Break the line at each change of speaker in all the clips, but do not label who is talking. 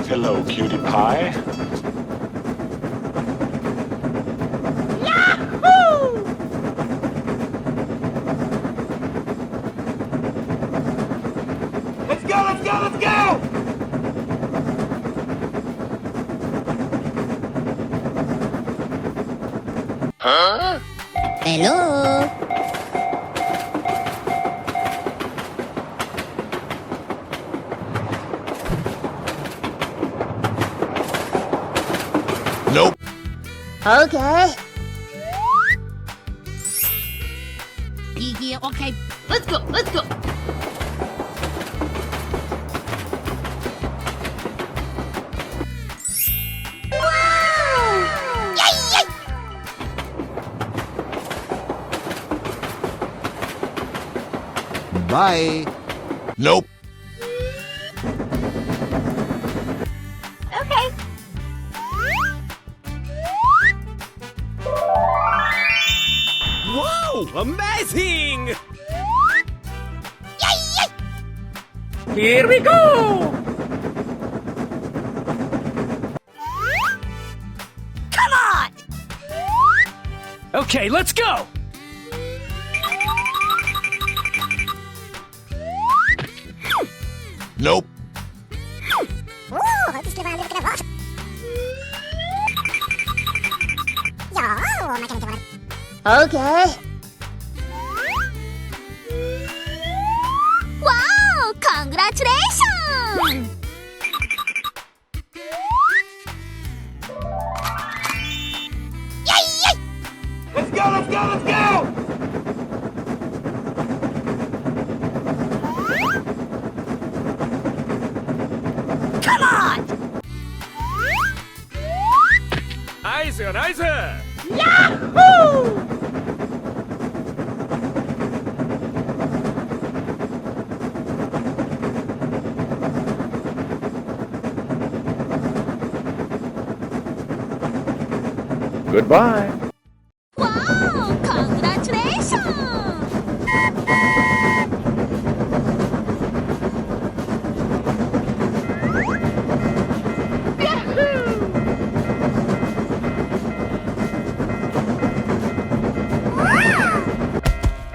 Hello, cutie pie.
Yahoo!
Let's go, let's go, let's go!
Huh?
Hello?
Nope.
Okay.
Yeah, okay. Let's go, let's go.
Wow! Yay, yay!
Bye. Nope.
Okay.
Wow, amazing!
Yay, yay!
Here we go!
Come on!
Okay, let's go!
Nope.
Okay. Wow! Congratulations! Yay, yay!
Let's go, let's go, let's go!
Come on!
Nice, nice!
Yahoo!
Goodbye.
Wow! Congratulations!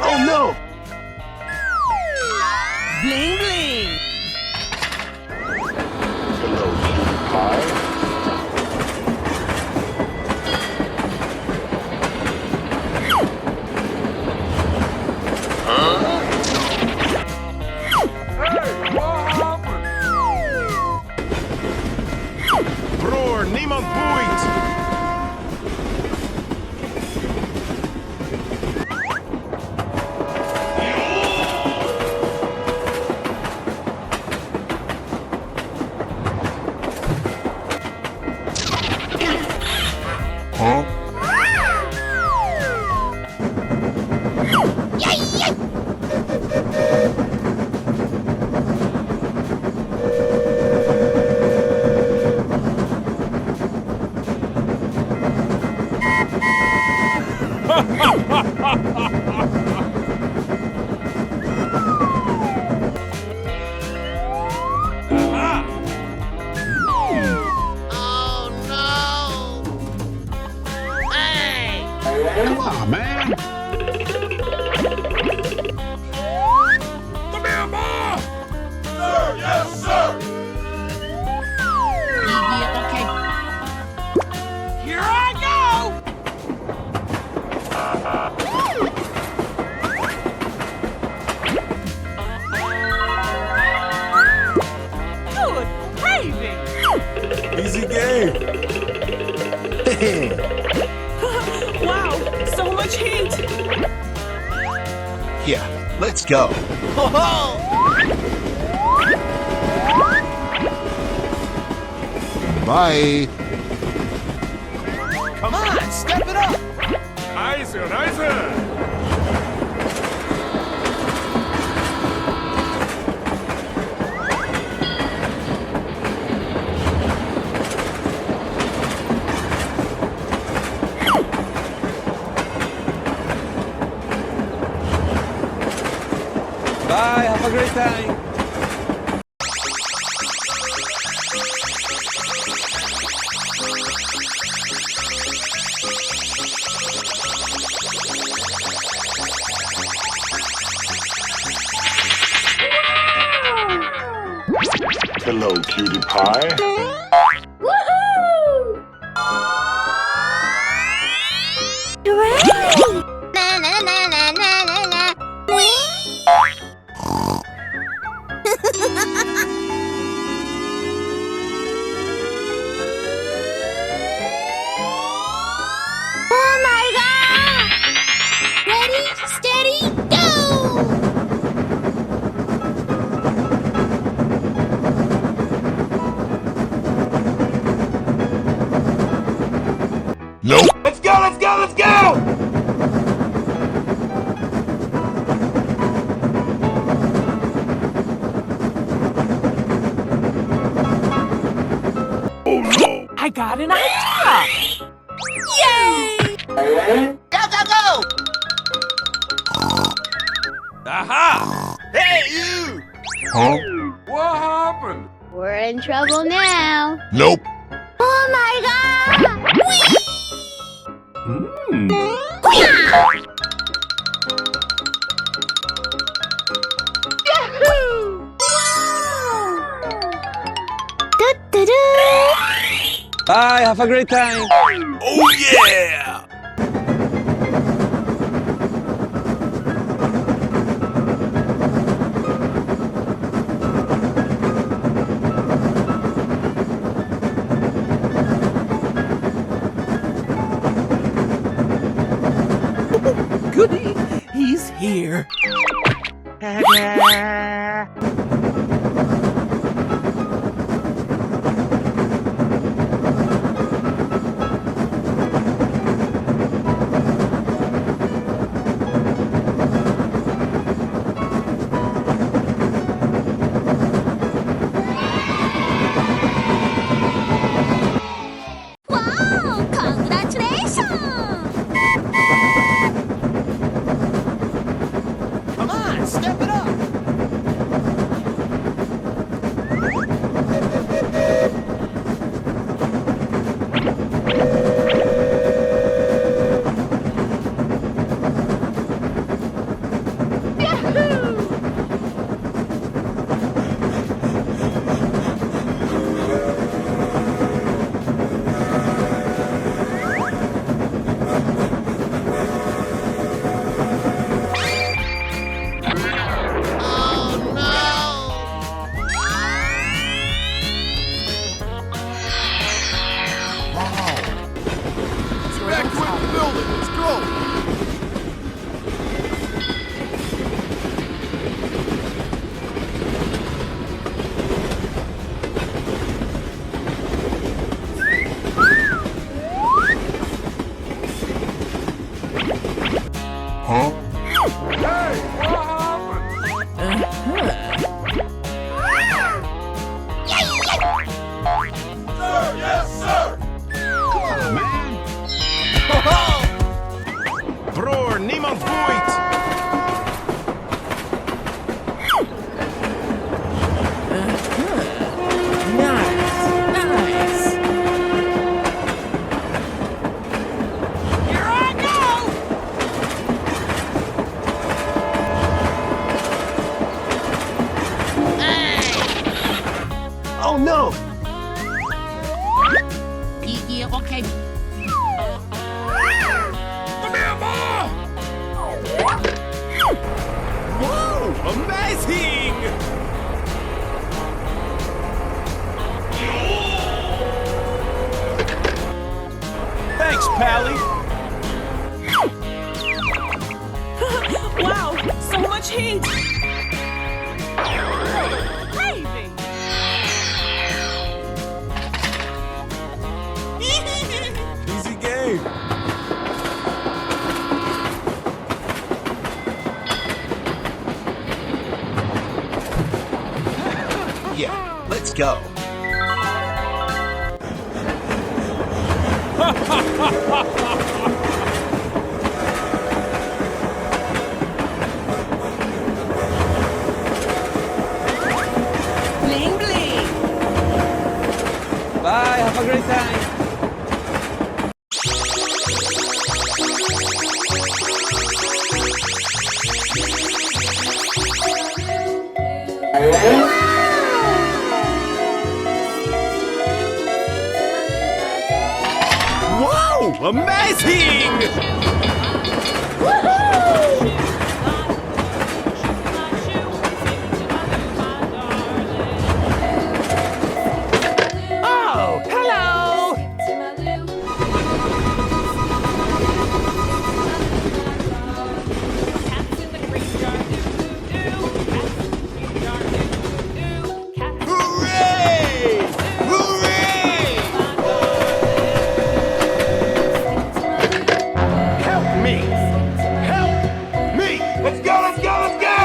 Oh no!
Bling, bling!
Hello, cutie pie.
Broer, niemand boeit!
Huh?
Yay, yay!
Come on, man.
Come here, boy! Sir, yes, sir!
Yeah, okay.
Here I go! Good gravy! Easy game! Wow, so much heat!
Here, let's go. Bye.
Come on, step it up! Nice, nice! Bye, have a great time.
Hello, cutie pie.
Oh my god! Ready, steady, go!
Nope. Let's go, let's go, let's go! Oh no!
I got an idea! Yay!
Go, go, go!
Aha!
Hey, you! Huh?
What happened?
We're in trouble now.
Nope.
Oh my god! Yahoo! Do-do-do!
Bye, have a great time.
Oh yeah!
Goody! He's here.
Wow! Congratulations!
Come on, step it up.
Evacuate the building. Let's go. Huh?
Hey, what happened?
Sir, yes, sir. Come on, man.
Bror, niemand boeit.
Nice!
Here I go!
Oh no!
Yeah, okay.
Come here, Ma! Whoa, amazing! Thanks, Pally.
Wow, so much heat! Crazy!
Easy game.
Yeah, let's go.
have a great time.
Wow! Amazing!
Oh, hello!
Hooray! Hooray! Help me! Help me! Let's go! Let's go! Let's go!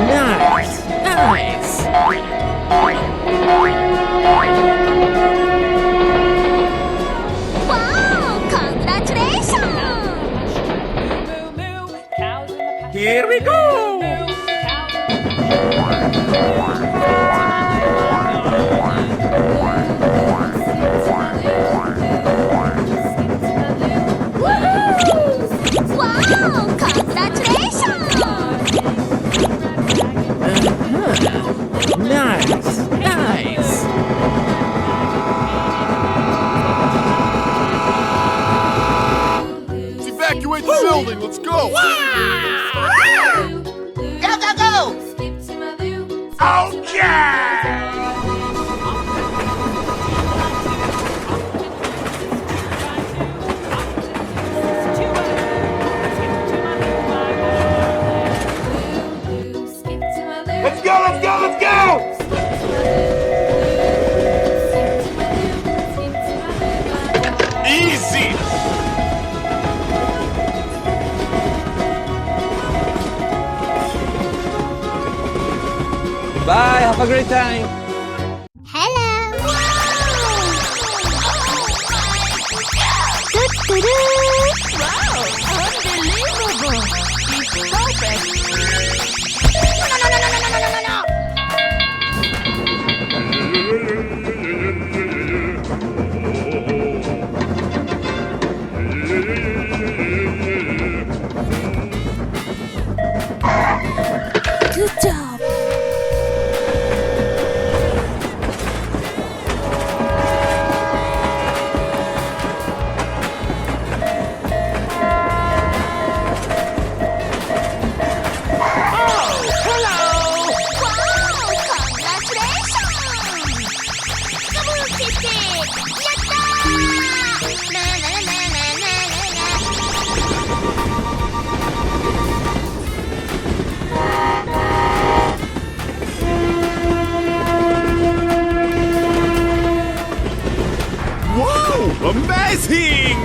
Nice, nice.
Wow! Congratulations!
Here we go!
Wow! Congratulations!
Nice, nice.
Evacuate the building! Let's go!
Go, go, go!
Okay! Let's go! Let's go! Let's go! Easy!
Bye, have a great time.
Hello! Doo-doo-doo.
Wow! Unbelievable! It's perfect!
No. Good job!
Hello!
Wow! Congratulations! Fumikiri! Yatta! Na na na na na na na.
Wow! Amazing!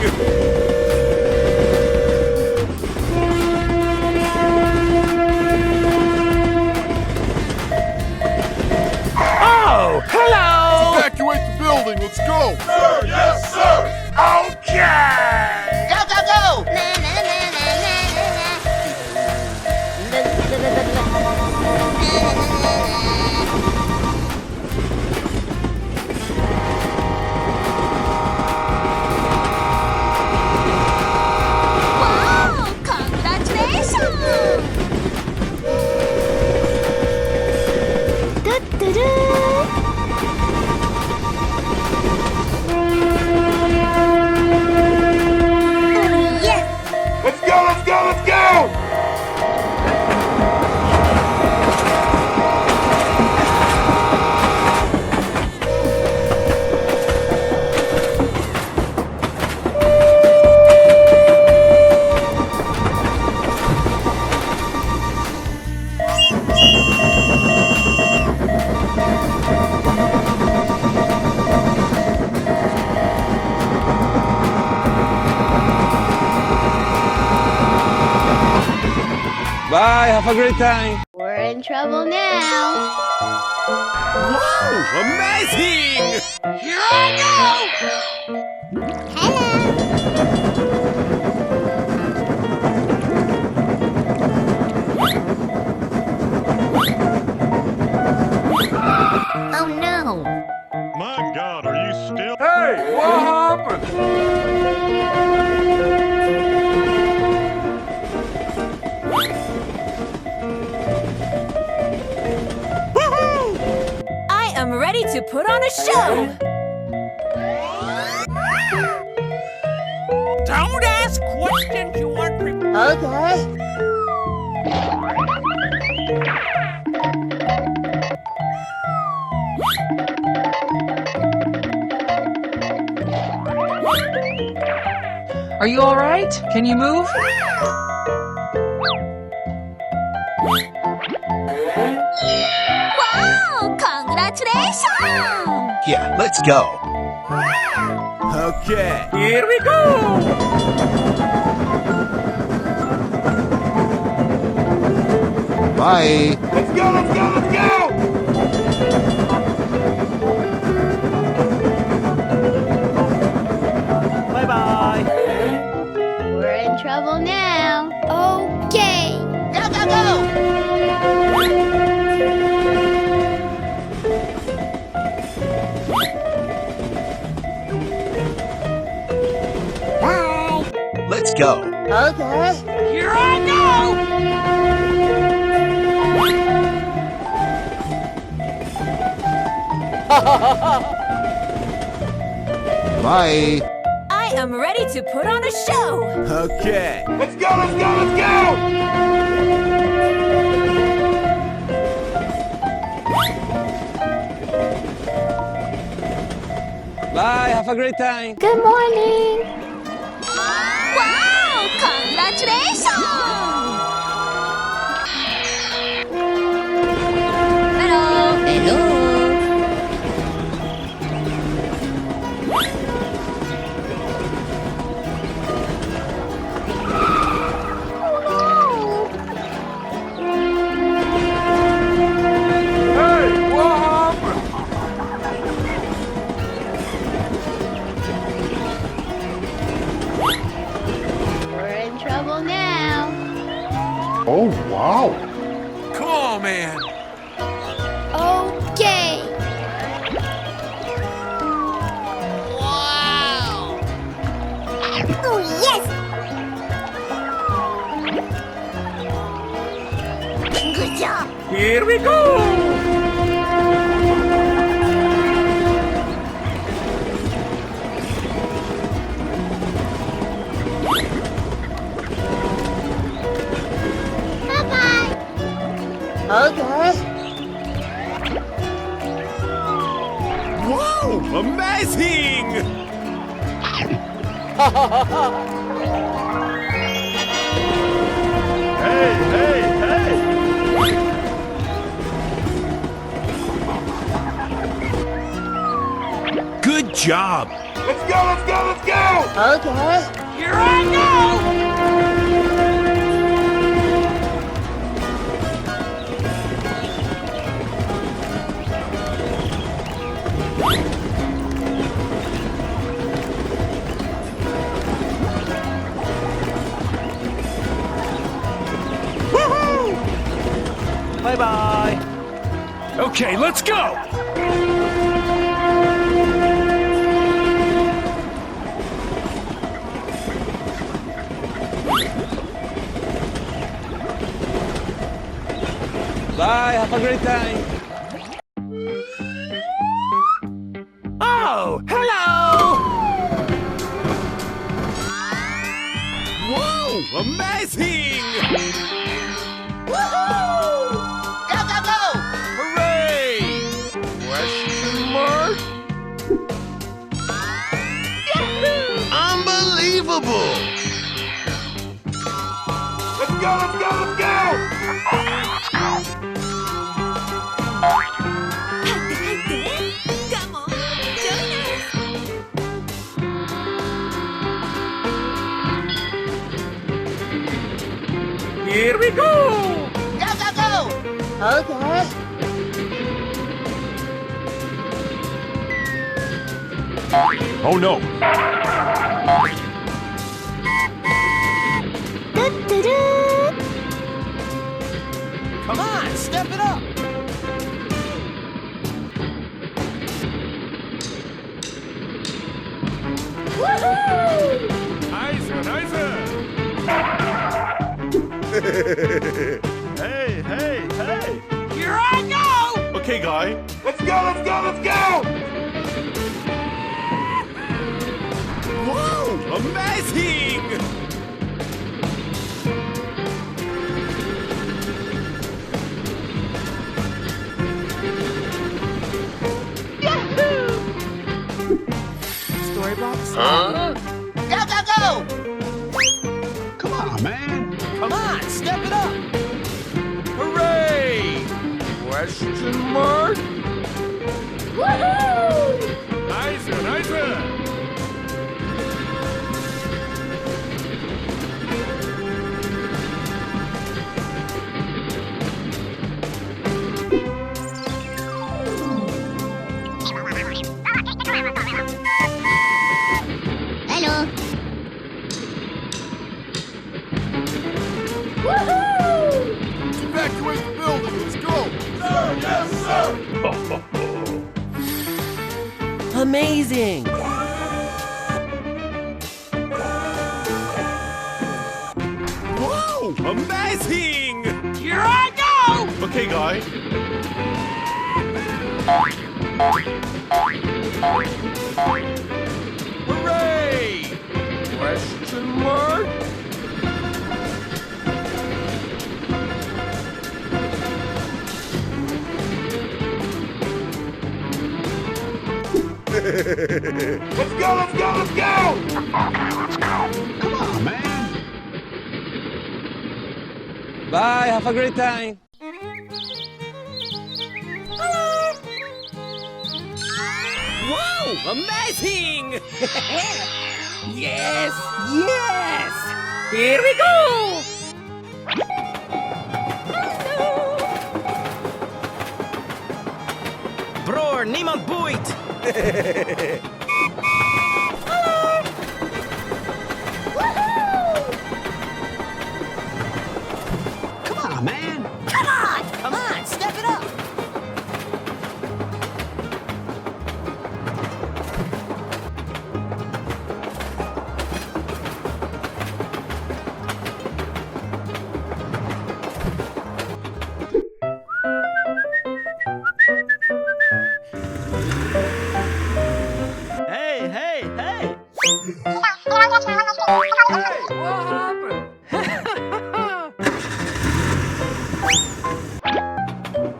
Oh, hello!
Evacuate the building! Let's go! Sir! Yes, sir! Okay!
Go, go, go!
Na na na na Wow! Congratulations! Yes!
Let's go! Let's go! Let's go!
Bye, have a great time.
We're in trouble now.
Wow! Amazing!
Here I
Hello.
to put on a show.
Don't ask questions you aren't prepared.
Okay.
Are you all right? Can you move?
Wow! Congratulations!
Yeah, let's go.
Okay.
Here we go.
Bye.
Let's go, let's go, let's go!
Bye-bye.
We're in trouble now. Okay. Go, go, go! Bye.
Let's go.
Okay.
Here I go.
Bye.
I am ready to put on a show.
Okay. Let's go, let's go, let's go!
Bye. Have a great time.
Good morning. Wow! Congratulations! Hello. Hello. We're in trouble now.
Oh, wow.
Come on, man.
Okay. Wow. Oh, yes. Good job.
Here we go.
Bye-bye. Okay.
Wow, amazing! Hey, hey, hey! Good job! Let's go, let's go, let's go!
Okay.
Here I go. Bye-bye.
Okay, let's go!
Bye. Have a great time.
Oh, hello! Whoa, amazing!
Woohoo! Go, go, go!
Hooray! Question mark? Unbelievable! Let's go, let's go, let's go!
Come on, join us.
Here we go.
Go, go, go! Okay.
Oh no!
Come on, step it up.
Nice, nice! Hey, hey, hey!
Here I go.
Okay, guy. Let's go, let's go, let's go! Whoa! Amazing!
Storybox?
Go, go, go!
Come on, man.
Come on, step it up!
Hooray! Question mark?
Woohoo!
Nice, nice.
Hello.
Evacuate the building. Let's go.
Sir, yes, sir!
Amazing!
Whoa! Amazing!
Here I go!
Okay, guy. Hooray! Question mark? Let's go, let's go, let's go! Come on, man.
Bye, have a great time.
Whoa! Amazing! Yes! Yes! Here we go!
Bror, niemand boeit!
Come on, man.
Come on, step it up! Hey, hey, hey!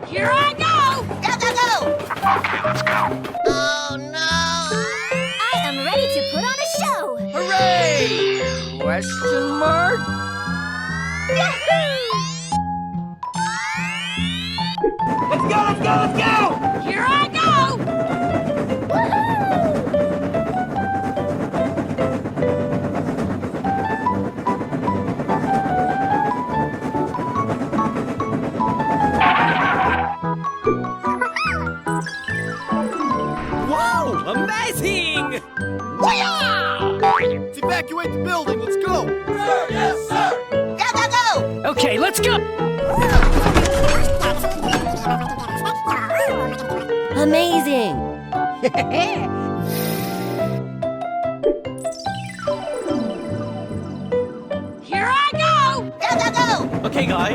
Here I go!
Go, go, go! Oh, no!
I am ready to put on a show!
Hooray! Question mark?
Let's go, let's go, let's go!
Here I go!
Whoa! Amazing!
Let's evacuate the building. Let's go.
Sir, yes, sir! Go, go, go!
Okay, let's go! Amazing!
Here I go!
Go, go, go!
Okay, guy.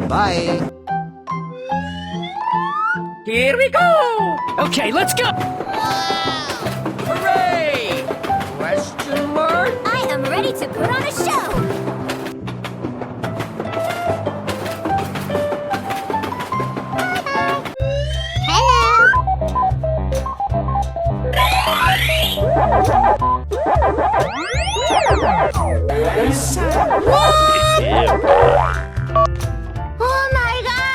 Bye!
Here we go! Okay, let's go!
Hooray! Question mark?
I am ready to put on a show!
Oh my god!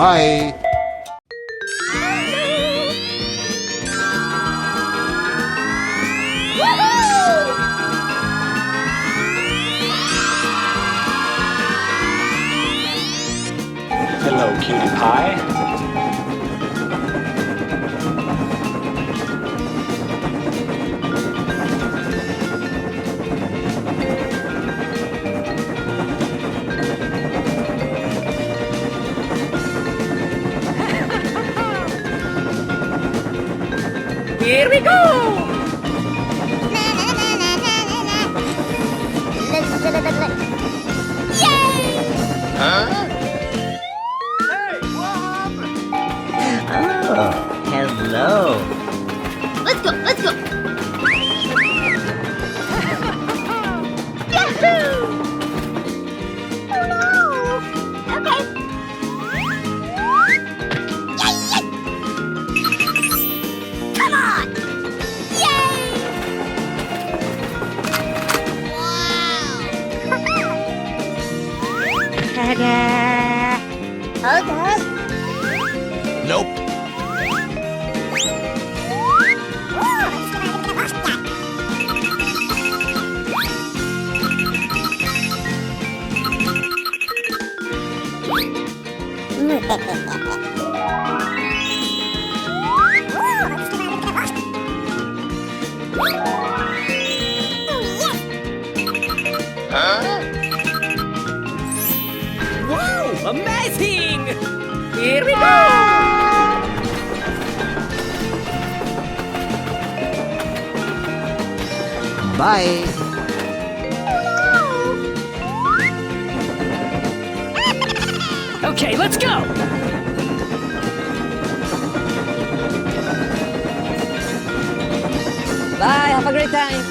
Bye.
Hello, cutie pie.
Here we go!
Hello.
Let's go, let's go. Yahoo! Oh no! Okay. Yay, yay! Come on! Yay! Wow! Okay.
Nope.
Wow, amazing! Here we go!
Bye.
Okay, let's go!
Bye, have a great time.